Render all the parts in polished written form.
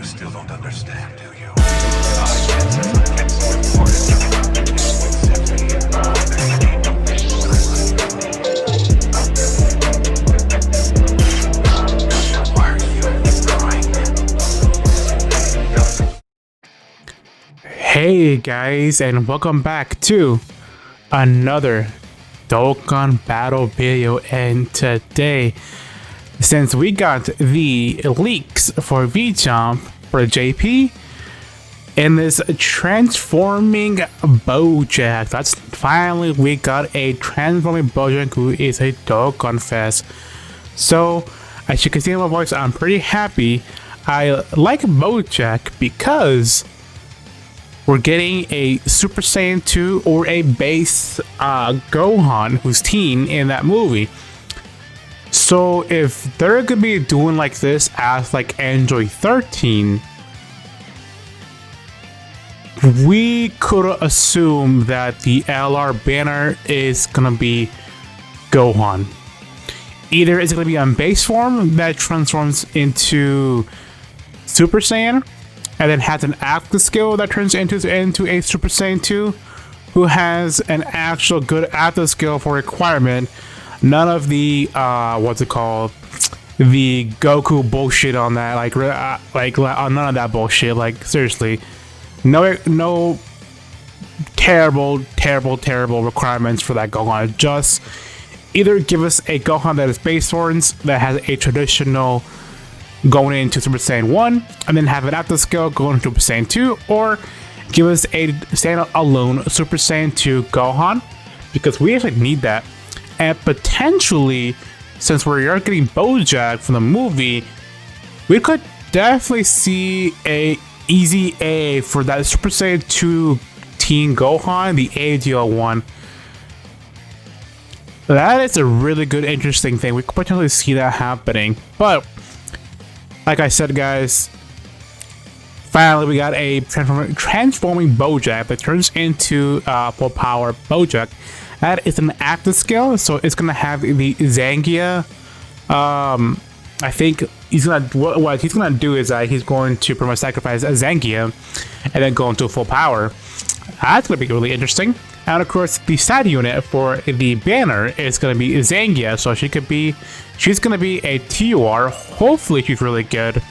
still don't understand, do you? I get some important Why are you crying? Hey guys, and welcome back to another Dokkan battle video. And today, since we got the leaks for VJump for JP and this transforming BOUJACK, that's finally we got a transforming BOUJACK who is a DOKKANFEST. So as you can see in my voice, I'm pretty happy. I like BOUJACK because we're getting a Super Saiyan 2 or a base Gohan who's teen in that movie. So if they're gonna be doing like this as like Android 13, we could assume that the LR banner is gonna be Gohan. Either it's gonna be on base form that transforms into Super Saiyan, and then has an active skill that turns into a Super Saiyan 2, who has an actual good active skill for requirement. None of the what's it called, the Goku bullshit on that, like none of that bullshit. Like seriously, no terrible requirements for that Gohan. Just either give us a Gohan that is base forms that has a traditional going into Super Saiyan 1 and then have an active skill going into Super Saiyan 2, or give us a standalone Super Saiyan 2 Gohan, because we actually need that. And potentially, since we're getting BOUJACK from the movie, we could definitely see a easy A for that Super Saiyan 2 Teen Gohan, the ADO one. That is a really good, interesting thing. We could potentially see that happening. But like I said, guys, finally we got a transforming BOUJACK that turns into full power BOUJACK. That is an active skill, so it's gonna have the Zangia. I think he's gonna what he's gonna do is he's going to pretty much sacrifice a Zangia and then go into full power. That's gonna be really interesting. And of course, the side unit for the banner is gonna be Zangia, so she's gonna be a TUR. Hopefully, she's really good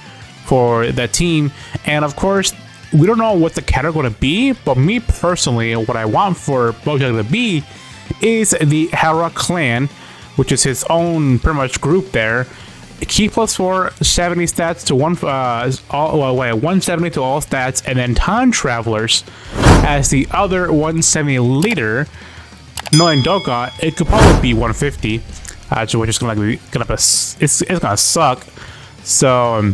for the team. And of course, we don't know what the category gonna be, but me personally, what I want for BOUJACK to be is the Hera clan, which is his own pretty much group there. Key +4 70 stats to 170 to all stats, and then Time Travelers as the other 170 leader. Knowing Dokkan, it could probably be 150, which is it's gonna suck. So,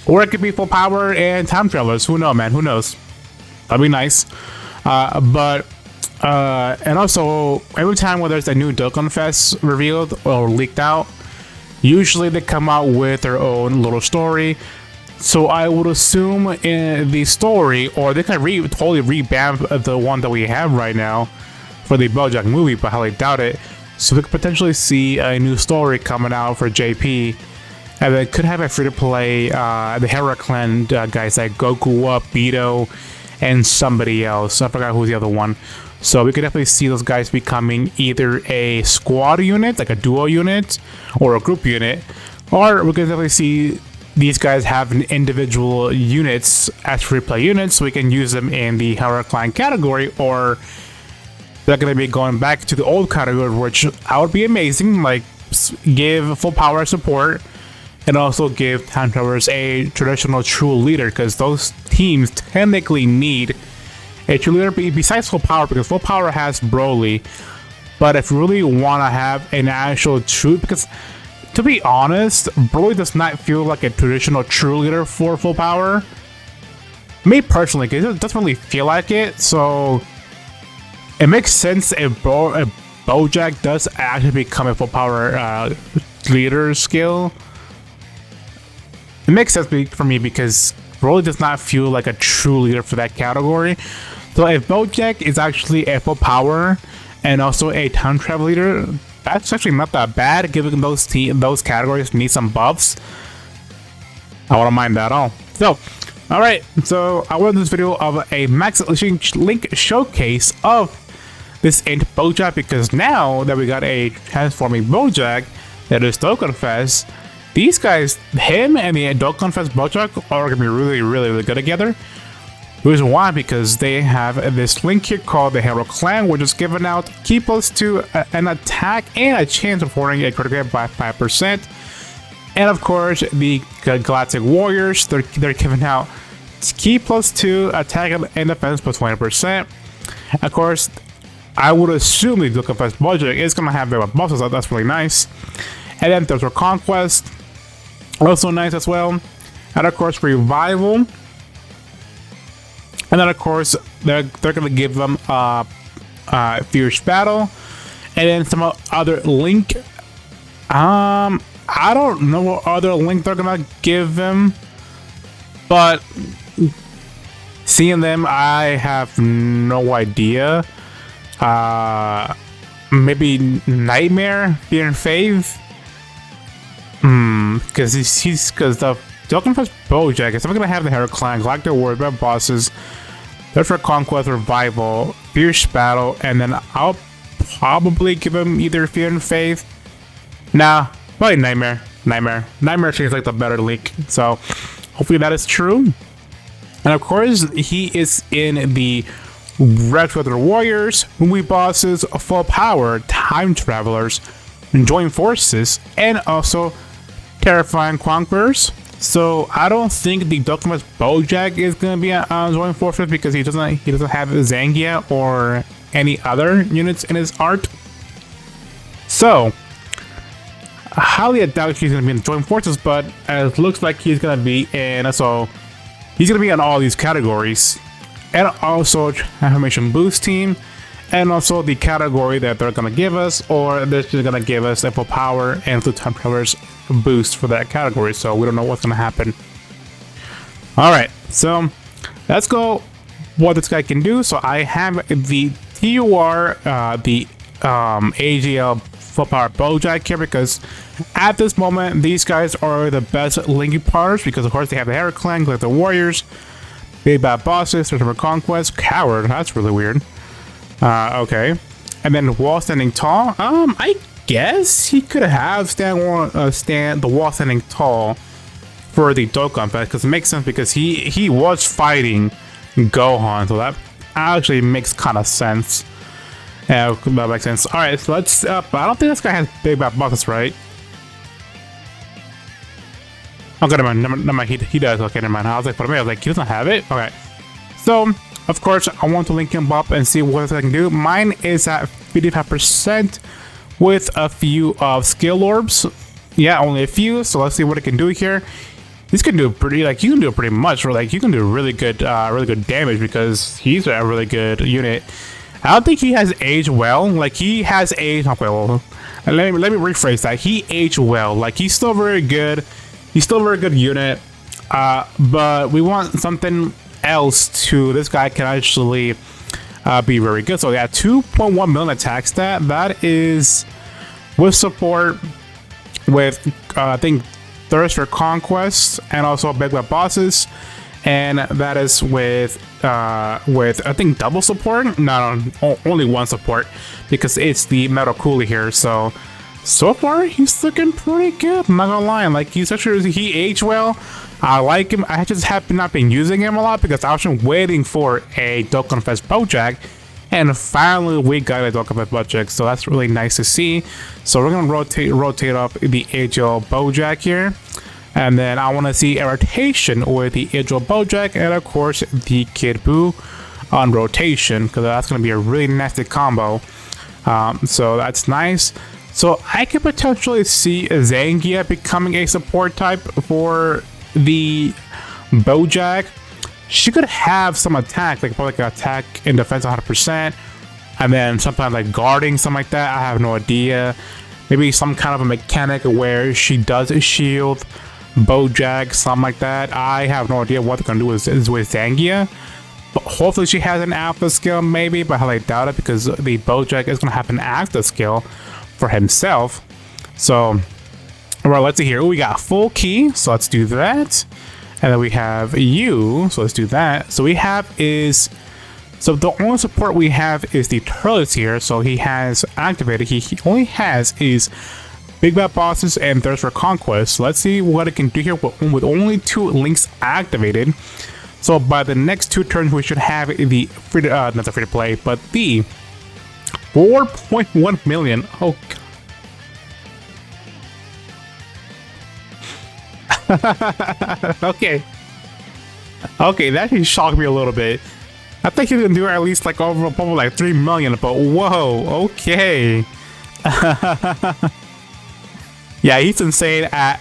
or it could be full power and Time Travelers. Who knows, man? Who knows? That'd be nice. And also, every time when there's a new DOKKANFEST revealed or leaked out, usually they come out with their own little story. So I would assume in the story, or they can totally revamp the one that we have right now for the BOUJACK movie, but I highly doubt it. So we could potentially see a new story coming out for JP, and they could have a free-to-play the Hera clan guys like Goku, Beto, and somebody else. I forgot who's the other one. So we could definitely see those guys becoming either a squad unit, like a duo unit, or a group unit, or we could definitely see these guys have individual units as free play units, so we can use them in the Hera clan category, or they're going to be going back to the old category, which I would be amazing, like give full power support and also give Time Travelers a traditional true leader, because those teams technically need a true leader besides full power, because full power has Broly. But if you really want to have an actual true, because to be honest, Broly does not feel like a traditional true leader for full power. Me personally, because it doesn't really feel like it. So it makes sense if BOUJACK does actually become a full power leader skill. It makes sense for me because Broly does not feel like a true leader for that category. So if BOUJACK is actually a full power and also a time travel leader, that's actually not that bad, given those categories need some buffs. I wouldn't mind that at all. So, alright, so I wanted this video of a max link showcase of this Int BOUJACK, because now that we got a transforming BOUJACK that is DOKKANFEST, these guys, him and the DOKKANFEST BOUJACK, are going to be really good together. The reason why, because they have this link here called the Hero Clan, which is giving out key +2 an attack and a chance of hoarding a critical hit by 5%. And of course, the Galactic Warriors, they're giving out key +2 attack and defense +20%. Of course, I would assume the DOKKANFEST BOUJACK is going to have their buffs, so that's really nice. And then there's Conquest, also nice as well. And of course, Revival. And then of course, they're going to give them Fierce Battle. And then some other link. I don't know what other link they're going to give them. But seeing them, I have no idea. Maybe Nightmare, Fear and Faith. Because the DOKKANFEST BOUJACK is never gonna have the Hero Clan, Galactic Warrior, Web Bosses, there's for Conquest, Revival, Fierce Battle, and then I'll probably give him either Fear and Faith. Nah, probably Nightmare. Nightmare seems like the better link. So hopefully that is true. And of course, he is in the Rex Weather Warriors, Movie Bosses, Full Power, Time Travelers, Join Forces, and also Terrifying Conquerors. So I don't think the DOKKANFEST BOUJACK is gonna be on Join Forces, because he doesn't have Zangia or any other units in his art. So I highly doubt he's gonna be in Join Forces, but it looks like he's gonna be in. So he's gonna be in all these categories. And also Transformation Boost Team, and also the category that they're gonna give us, or they're just gonna give us Full Power and the Time Travelers boost for that category. So we don't know what's gonna happen. All right, so let's go what this guy can do. So I have the TUR, the AGL Full Power BOUJACK here, because at this moment these guys are the best linking partners, because of course they have the Hero Clan, like the Warriors, Big Bad Bosses, Search for Conquest, Coward. That's really weird. Okay. And then Wall Standing Tall. I guess he could have the Wall Standing Tall for the DOKKANFEST, because it makes sense, because he was fighting Gohan, so that actually makes kind of sense. Yeah, that makes sense. All right, so let's. I don't think this guy has Big Bad Bosses, right? Okay, never mind. He does. Okay, never mind. I was like, for me, I was like, he doesn't have it. Okay, so of course I want to link him up and see what I can do. Mine is at 55% with a few of skill orbs. Yeah, only a few. So let's see what I can do here. This can do pretty, like, you can do pretty much, or like you can do really good damage, because he's a really good unit. I don't think he has aged well. Like, he has aged. Okay, well, let me rephrase that. He aged well. Like, he's still very good. He's still a very good unit, but we want something else to. This guy can actually be very good. So yeah, 2.1 million attack stat. That is with support, with I think Thirst for Conquest, and also Big Bad Bosses, and that is with I think double support. No, only one support, because it's the Metal Coolie here. So far, he's looking pretty good. I'm not gonna lie. Like, he aged well. I like him. I just have not been using him a lot, because I was waiting for a DOKKANFEST BOUJACK, and finally we got a DOKKANFEST BOUJACK. So that's really nice to see. So we're gonna rotate up the AGL BOUJACK here, and then I want to see a rotation with the AGL BOUJACK, and of course the Kid Buu on rotation, because that's gonna be a really nasty combo. So that's nice. So I could potentially see Zangia becoming a support type for the BOUJACK. She could have some attack, like probably like attack and defense 100%, and then sometimes like guarding, something like that. I have no idea. Maybe some kind of a mechanic where she does a shield BOUJACK, something like that. I have no idea what they're gonna do with Zangia. But hopefully she has an alpha skill, maybe, but I highly doubt it, because the BOUJACK is gonna have an alpha skill for himself. So, well, let's see here. Ooh, we got full key, so let's do that. And then we have you. So let's do that. So we have is... So the only support we have is the turtles here. So he has activated. He only has is Big Bad Bosses and Thirst for Conquest. So let's see what it can do here with only 2 links activated. So by the next 2 turns, we should have the free to, not the free to play, but the 4.1 million. Oh god. Okay. Okay, that actually shocked me a little bit. I think he's gonna do at least like over probably like 3 million, but whoa, okay. Yeah, he's insane at...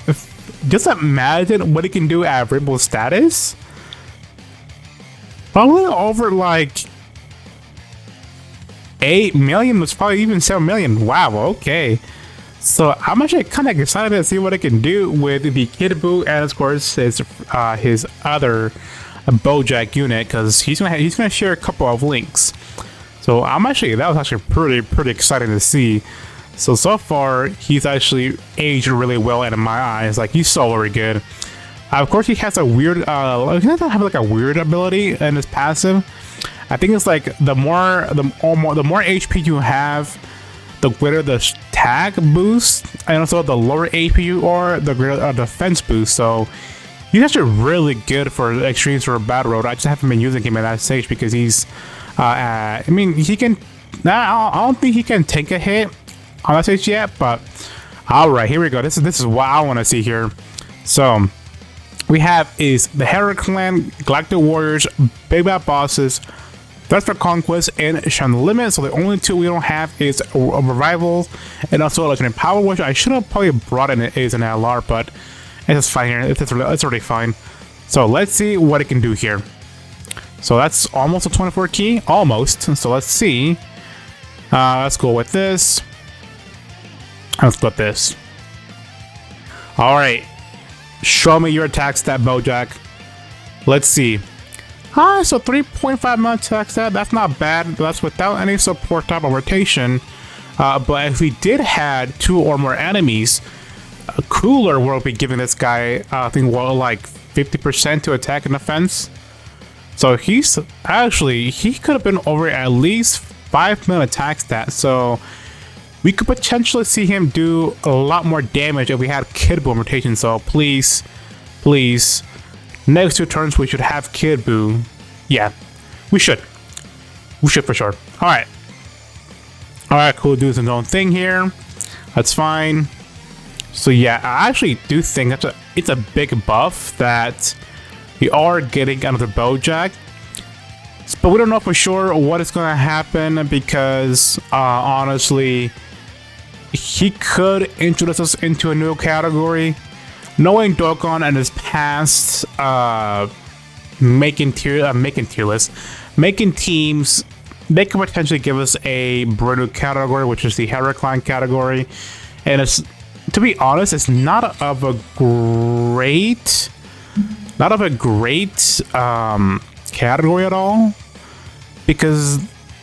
Just imagine what he can do at Rainbow status. Probably over like 8 million, was probably even 7 million. Wow, okay. So I'm actually kind of excited to see what it can do with the Kid Buu and of course his other BOUJACK unit, because he's gonna share a couple of links. So that was actually pretty exciting to see. So far he's actually aged really well in my eyes. Like, he's so very good. Of course, he has a weird, he doesn't have like a weird ability in his passive. I think it's like the more HP you have, the greater the tag boost, and also the lower HP you are, the greater defense boost. So he's actually really good for extremes for Battle Road. I just haven't been using him at that stage because he's, I mean, he can. I don't think he can take a hit on that stage yet, but all right, here we go. This is what I want to see here. So we have is the Hera Clan, Galactic Warriors, Big Bad Bosses, Thirst for Conquest, and Shun the Limit. So the only 2 we don't have is a Revival and also a Legendary Power, which I should have probably brought in is an LR, but it's fine here. It's already fine. So let's see what it can do here. So that's almost a 24 key, almost. So let's see. Let's go with this. Let's go with this. All right. Show me your attack stat, BOUJACK. Let's see. So 3.5 million attack stat. That's not bad. That's without any support type of rotation. But if we did had 2 or more enemies, Cooler will be giving this guy, I think, well, like 50% to attack and defense. So he's actually, he could have been over at least 5 million attack stat. So we could potentially see him do a lot more damage if we had Kid Buu rotation. So please, next 2 turns we should have Kid Buu. Yeah, we should for sure. All right, cool. Do his own thing here. That's fine. So yeah, I actually do think it's a big buff that we are getting another BOUJACK. But we don't know for sure what is going to happen because honestly, he could introduce us into a new category. Knowing Dokkan and his past making teams, they could potentially give us a brand new category, which is the Hera Clan category. And it's, to be honest, it's not of a great category at all, because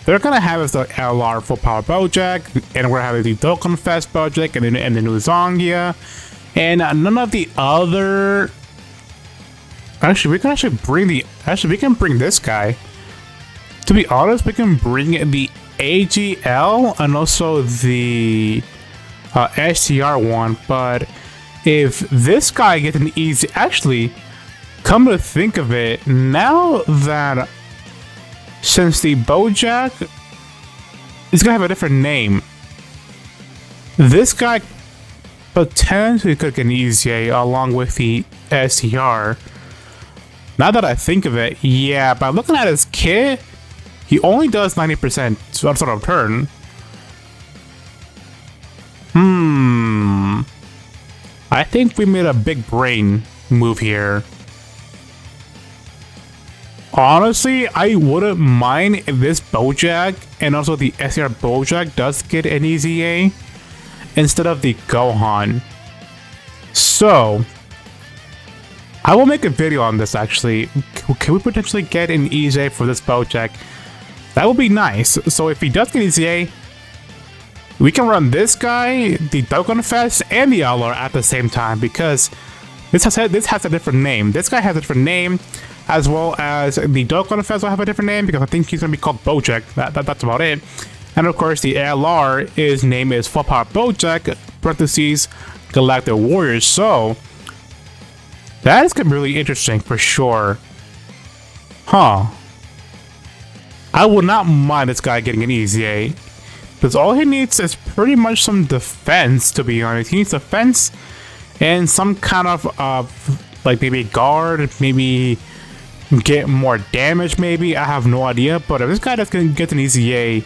they're gonna have us the LR full power BOUJACK, and we're having the DOKKANFEST BOUJACK, and the new Zongia, and none of the other. Actually, we can bring this guy. To be honest, we can bring the AGL and also the STR one. But if this guy gets an easy, actually, come to think of it, now that since the BOUJACK is gonna have a different name, this guy potentially could get an EZA along with the STR. Now that I think of it, yeah, by looking at his kit, he only does 90% sort of turn. I think we made a big brain move here. Honestly, I wouldn't mind if this BOUJACK and also the SR BOUJACK does get an EZA instead of the Gohan. So I will make a video on this actually. Can we potentially get an EZA for this BOUJACK? That would be nice. So if he does get EZA, we can run this guy, the DOKKANFEST, and the LR at the same time, because This has a different name. This guy has a different name, as well as the Dokkanfest will have a different name because I think he's gonna be called BOUJACK. That's about it. And of course, the LR, his name is Full Power BOUJACK (parentheses Galactic Warriors). So that is gonna be really interesting for sure. Huh. I would not mind this guy getting an EZA. Because all he needs is pretty much some defense, to be honest. He needs defense and some kind of, like maybe guard, maybe get more damage, maybe. I have no idea. But if this guy does get an EZA,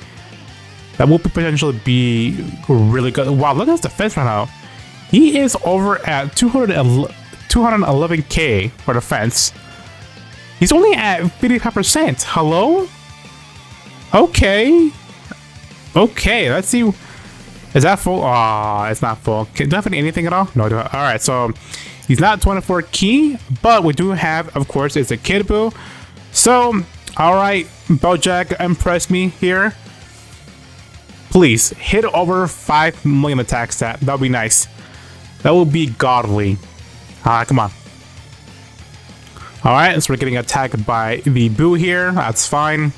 that will potentially be really good. Wow, look at his defense right now. He is over at 211k for defense. He's only at 55%. Hello? Okay. Okay, let's see. Is that full? Ah, it's not full. Do I have anything at all? No, do I? All right, so he's not 24 key, but we do have, of course, it's a Kid Buu. So, all right, BOUJACK, impress me here. Please hit over 5 million attack stat. That would be nice. That would be godly. Come on. All right, so we're getting attacked by the Buu here. That's fine.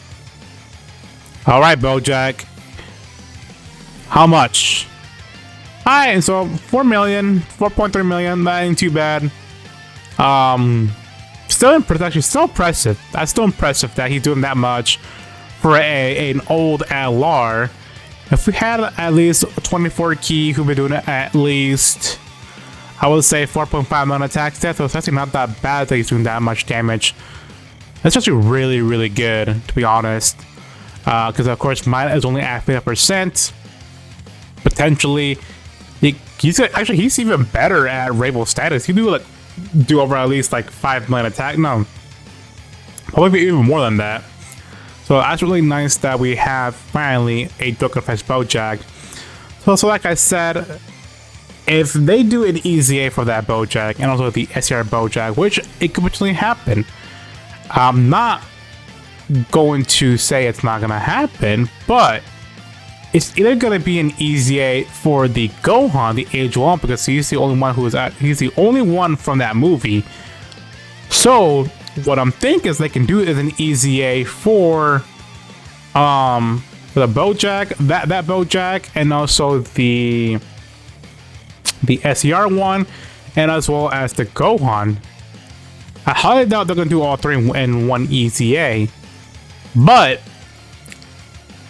All right, BOUJACK. How much? Alright, so 4 million, 4.3 million, that ain't too bad. Still actually still impressive. That's still impressive that he's doing that much for an old LR. If we had at least 24 key who've been doing it at least, I would say 4.5 million attack stats, so it's actually not that bad that he's doing that much damage. That's actually really, really good, to be honest. Because of course mine is only at 50%. Potentially, he's even better at Rainbow status. He do over at least like 5 million attack. No, probably even more than that. So that's really nice that we have finally a Dokkanfest BOUJACK. So like I said, if they do an EZA for that BOUJACK and also the SCR BOUJACK, which it could potentially happen, I'm not going to say it's not gonna happen, but it's either gonna be an EZA for the Gohan, the Age 1, because he's the only one he's the only one from that movie. So what I'm thinking is they can do is an EZA for the BOUJACK, that BOUJACK, and also the SCR one, and as well as the Gohan. I highly doubt they're gonna do all three in one EZA, but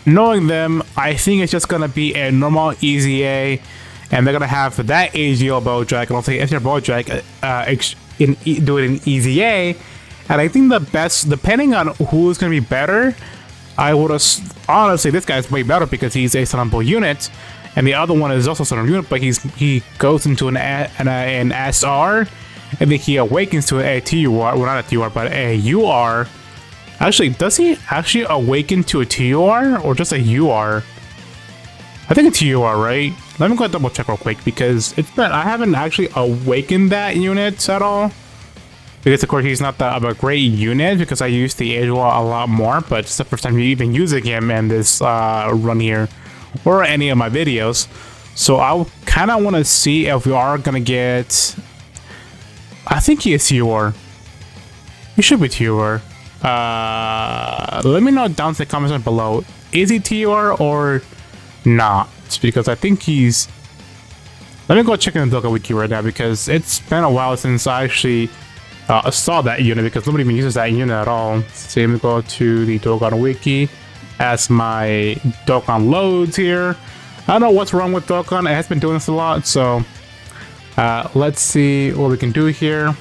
knowing them, I think it's just gonna be a normal EZA, and they're gonna have that AGL BOUJACK and also SR BOUJACK do it in EZA. And I think the best, depending on who's gonna be better, I would honestly, this guy's way better because he's a summonable unit, and the other one is also a summonable unit, but he goes into an SR, and then he awakens to a TUR, well not a TUR, but a UR. Actually, does he actually awaken to a TUR or just a UR? I think a TUR, right? Let me go double check real quick because I haven't actually awakened that unit at all. Because of course he's not a great unit because I use the Age 1 a lot more, but it's the first time you're even using him in this run here or any of my videos. So I kind of want to see if we are gonna get. I think he is TUR. He should be TUR. Let me know down in the comments below. Is he TUR or not? Because I think he's. Let me go check in the Dokkan Wiki right now because it's been a while since I actually saw that unit because nobody even uses that unit at all. So let me go to the Dokkan Wiki as my Dokkan loads here. I don't know what's wrong with Dokkan. It has been doing this a lot, so let's see what we can do here.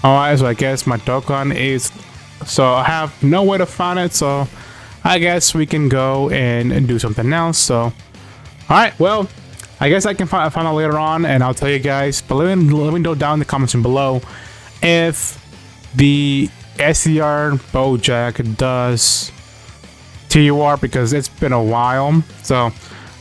Alright, so I guess my Dokkan is. So I have no way to find it, so I guess we can go and do something else. So, alright, well, I guess I can find out later on, and I'll tell you guys. But let me know down in the comments below if the SCR BOUJACK does TUR because it's been a while. So,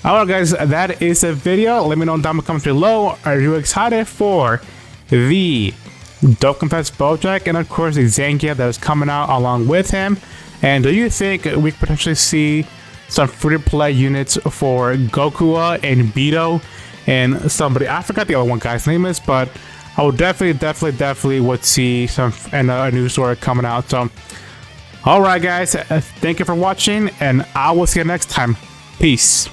alright, guys, that is the video. Let me know down in the comments below. Are you excited for the Dokkanfest BOUJACK and of course the Zangia that is coming out along with him? And do you think we could potentially see some free-to-play units for Goku and Beto and somebody, I forgot the other one guy's name is, but I will definitely would see some and a new story coming out. So, all right, guys, thank you for watching, and I will see you next time. Peace.